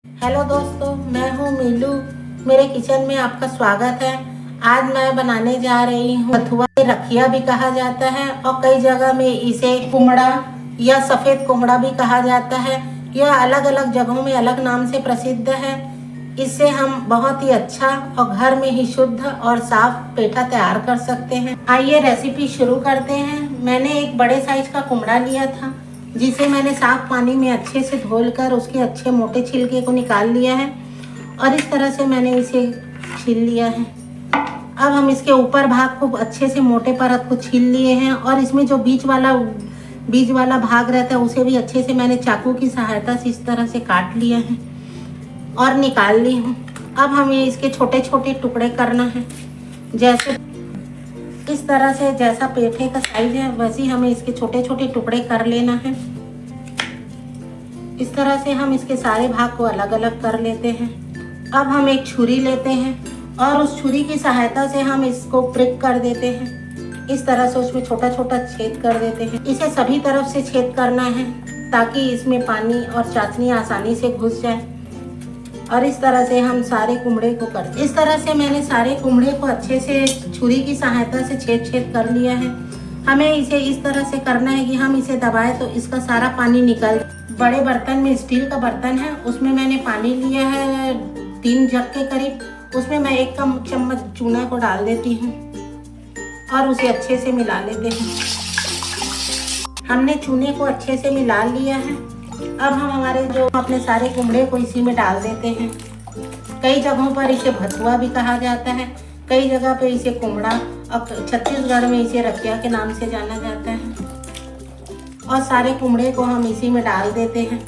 Hello दोस्तों, मैं हूँ मीलू। मेरे किचन में आपका स्वागत है। आज मैं बनाने जा रही हूँ बथुआ। रखिया भी कहा जाता है और कई जगह में इसे कुमड़ा या सफ़ेद कुमड़ा भी कहा जाता है। यह अलग अलग जगहों में अलग नाम से प्रसिद्ध है। इससे हम बहुत ही अच्छा और घर में ही शुद्ध और साफ पेठा तैयार कर सकते हैं। आइए रेसिपी शुरू करते हैं। मैंने एक बड़े साइज का कुमड़ा लिया था, जिसे मैंने साफ पानी में अच्छे से धोलकर उसके अच्छे मोटे छिलके को निकाल लिया है और इस तरह से मैंने इसे छील लिया है। अब हम इसके ऊपर भाग को अच्छे से मोटे परत को छील लिए हैं और इसमें जो बीच वाला भाग रहता है उसे भी अच्छे से मैंने चाकू की सहायता से इस तरह से काट लिया है और निकाल ली हूँ। अब हमें इसके छोटे छोटे टुकड़े करना है। जैसे इस तरह से जैसा पेठे का साइज है वैसे ही हमें इसके छोटे छोटे टुकड़े कर लेना है। इस तरह से हम इसके सारे भाग को अलग अलग कर लेते हैं। अब हम एक छुरी लेते हैं और उस छुरी की सहायता से हम इसको प्रिक कर देते हैं। इस तरह से उसमें छोटा छोटा छेद कर देते हैं। इसे सभी तरफ से छेद करना है ताकि इसमें पानी और चाशनी आसानी से घुस जाए। और इस तरह से हम सारे कुमड़े को करते हैं। इस तरह से मैंने सारे कुमड़े को अच्छे से छुरी की सहायता से छेद कर लिया है। हमें इसे इस तरह से करना है कि हम इसे दबाएं तो इसका सारा पानी निकल। बड़े बर्तन में, स्टील का बर्तन है, उसमें मैंने पानी लिया है 3 जग के करीब। उसमें मैं 1 चम्मच चूना को डाल देती हूँ और उसे अच्छे से मिला लेते हैं। हमने चूने को अच्छे से मिला लिया है। अब हम अपने सारे कुमड़े को इसी में डाल देते हैं। कई जगहों पर इसे भथुआ भी कहा जाता है, कई जगह पे इसे कुमड़ा और छत्तीसगढ़ में इसे रखिया के नाम से जाना जाता है। और सारे कुमड़े को हम इसी में डाल देते हैं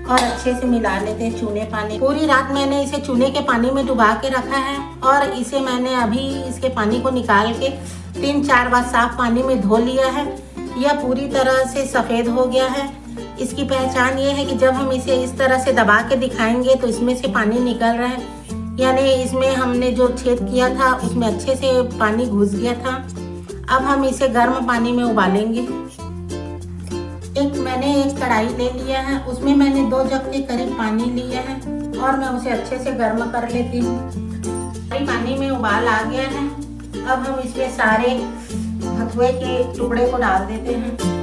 और अच्छे से मिला लेते हैं चूने पानी। पूरी रात मैंने इसे चूने के पानी में डुबा के रखा है और इसे मैंने अभी इसके पानी को निकाल के 3-4 बार साफ पानी में धो लिया है। यह पूरी तरह से सफ़ेद हो गया है। इसकी पहचान ये है कि जब हम इसे इस तरह से दबा के दिखाएंगे तो इसमें से पानी निकल रहा है, यानी इसमें हमने जो छेद किया था उसमें अच्छे से पानी घुस गया था। अब हम इसे गर्म पानी में उबालेंगे। मैंने एक कढ़ाई ले लिया है, उसमें मैंने 2 जग के करीब पानी लिया है और मैं उसे अच्छे से गर्म कर लेती हूँ। पानी में उबाल आ गया है। अब हम इसमें सारे भथुए के टुकड़े को डाल देते हैं।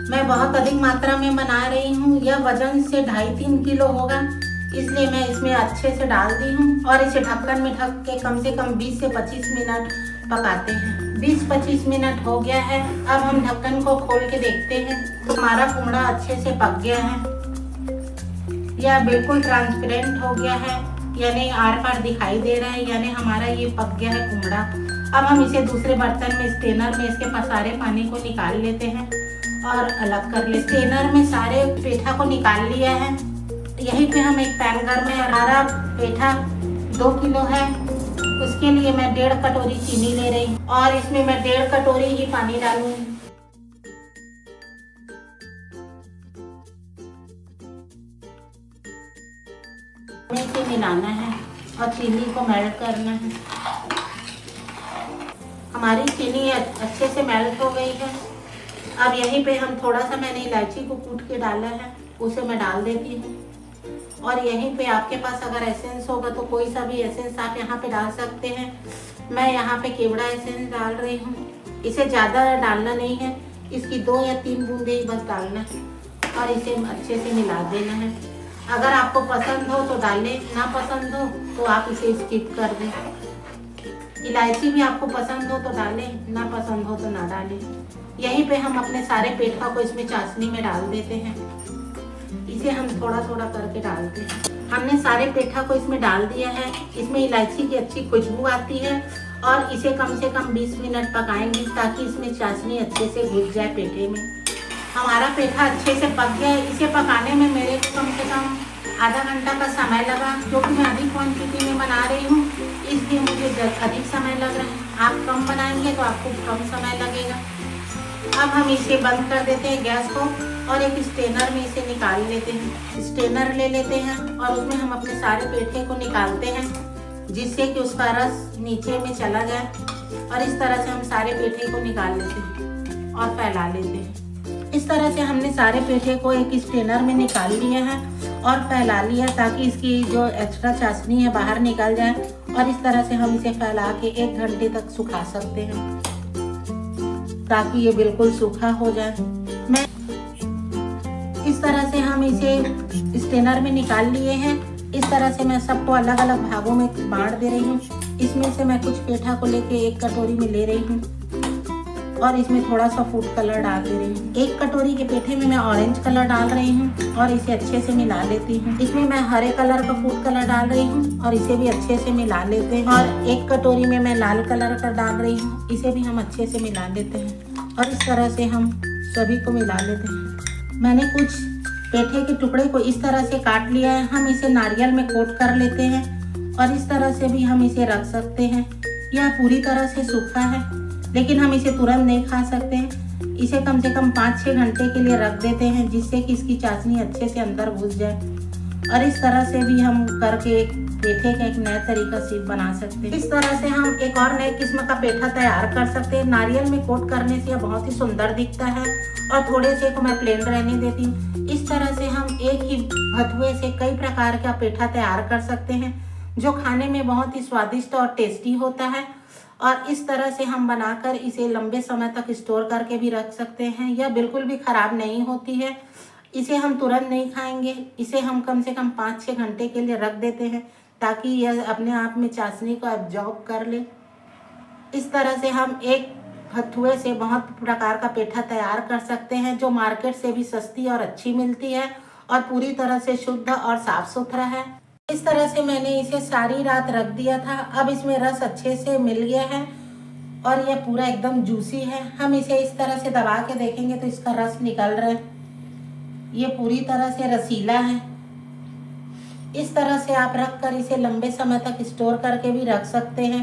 मैं बहुत अधिक मात्रा में बना रही हूँ। यह वजन से 2.5-3 किलो होगा, इसलिए मैं इसमें अच्छे से डाल दी हूँ और इसे ढक्कन में ढक के कम से कम 20 से 25 मिनट पकाते हैं। 20-25 मिनट हो गया है। अब हम ढक्कन को खोल के देखते हैं तो हमारा कुमड़ा अच्छे से पक गया है। यह बिल्कुल ट्रांसपेरेंट हो गया है, यानी आर पार दिखाई दे रहा है, यानी हमारा ये पक गया है कुमड़ा। अब हम इसे दूसरे बर्तन में, स्टेनर में इसके सारे पानी को निकाल लेते हैं और अलग कर ले। स्टेनर में सारे पेठा को निकाल लिया है। यहीं पे हम एक पैन गर्म में, हमारा पेठा 2 किलो है, उसके लिए मैं 1.5 कटोरी चीनी ले रही हूँ और इसमें मैं 1.5 कटोरी ही पानी डालूंगी। इसे मिलाना है और चीनी को मेल्ट करना है। हमारी चीनी अच्छे से मेल्ट हो गई है। अब यहीं पे हम थोड़ा सा, मैंने इलायची को कूट के डाला है, उसे मैं डाल देती हूँ। और यहीं पे आपके पास अगर एसेंस होगा तो कोई सा भी एसेंस आप यहाँ पे डाल सकते हैं। मैं यहाँ पे केवड़ा एसेंस डाल रही हूँ। इसे ज़्यादा डालना नहीं है, इसकी 2 या 3 बूंदे ही बस डालना है और इसे अच्छे से मिला देना है। अगर आपको पसंद हो तो डालें, ना पसंद हो तो आप इसे स्किप कर दें। इलायची भी आपको पसंद हो तो डालें, ना पसंद हो तो ना डालें। यहीं पे हम अपने सारे पेठा को इसमें चाशनी में डाल देते हैं। इसे हम थोड़ा थोड़ा करके डालते हैं। हमने सारे पेठा को इसमें डाल दिया है। इसमें इलायची की अच्छी खुशबू आती है और इसे कम से कम 20 मिनट पकाएंगे ताकि इसमें चाशनी अच्छे से घुस जाए पेठे में। हमारा पेठा अच्छे से पक गया है। इसे पकाने में मेरे को कम से कम आधा घंटा का समय लगा, क्योंकि मैं अधिक क्वांटिटी में बना रही हूँ, इसलिए मुझे अधिक समय लग रहा है। आप कम बनाएंगे तो आपको कम समय लगेगा। अब हम इसे बंद कर देते हैं गैस को और एक स्टेनर में इसे निकाल लेते हैं। स्टेनर ले लेते हैं और उसमें हम अपने सारे पेठे को निकालते हैं, जिससे कि उसका रस नीचे में चला जाए। और इस तरह से हम सारे पेठे को निकाल लेते हैं और फैला लेते हैं। इस तरह से हमने सारे पेठे को एक स्ट्रेनर में निकाल लिए हैं और फैला लिया ताकि इसकी जो एक्स्ट्रा चाशनी है बाहर निकल जाए। और इस तरह से हम इसे फैला के 1 घंटे तक सुखा सकते हैं ताकि ये बिल्कुल सूखा हो जाए। मैं इस तरह से हम इसे स्ट्रेनर में निकाल लिए हैं। इस तरह से मैं सबको अलग अलग भागों में बांट दे रही हूँ। इसमें से मैं कुछ पेठा को लेके एक कटोरी में ले रही हूँ और इसमें थोड़ा सा फूड कलर डाल दे रही हूँ। एक कटोरी के पेठे में मैं ऑरेंज कलर डाल रही हूँ और इसे अच्छे से मिला लेती हूँ। इसमें मैं हरे कलर का फूड कलर डाल रही हूँ और इसे भी अच्छे से मिला लेते हैं। और एक कटोरी में मैं लाल कलर का डाल रही हूँ, इसे भी हम अच्छे से मिला लेते हैं और इस तरह से हम सभी को मिला लेते हैं। मैंने कुछ पेठे के टुकड़े को इस तरह से काट लिया है। हम इसे नारियल में कोट कर लेते हैं और इस तरह से भी हम इसे रख सकते हैं। यह पूरी तरह से सूखा है लेकिन हम इसे तुरंत नहीं खा सकते हैं। इसे कम से कम 5-6 घंटे के लिए रख देते हैं जिससे कि इसकी चाशनी अच्छे से अंदर घुस जाए। और इस तरह से भी हम करके एक पेठे का एक नया तरीका से बना सकते हैं। इस तरह से हम एक और नए किस्म का पेठा तैयार कर सकते हैं। नारियल में कोट करने से यह बहुत ही सुंदर दिखता है और थोड़े से को मैं प्लेन रहने देती हूँ। इस तरह से हम एक ही भथुए से कई प्रकार का पेठा तैयार कर सकते हैं जो खाने में बहुत ही स्वादिष्ट और टेस्टी होता है। और इस तरह से हम बनाकर इसे लंबे समय तक स्टोर करके भी रख सकते हैं। यह बिल्कुल भी खराब नहीं होती है। इसे हम तुरंत नहीं खाएंगे, इसे हम कम से कम 5-6 घंटे के लिए रख देते हैं ताकि यह अपने आप में चाशनी को एब्जॉर्ब कर ले। इस तरह से हम एक भथुए से बहुत प्रकार का पेठा तैयार कर सकते हैं जो मार्केट से भी सस्ती और अच्छी मिलती है और पूरी तरह से शुद्ध और साफ सुथरा है। इस तरह से मैंने इसे सारी रात रख दिया था। अब इसमें रस अच्छे से मिल गया है और यह पूरा एकदम जूसी है। हम इसे इस तरह से दबा के देखेंगे तो इसका रस निकल रहा है। ये पूरी तरह से रसीला है। इस तरह से आप रख कर इसे लंबे समय तक स्टोर करके भी रख सकते हैं।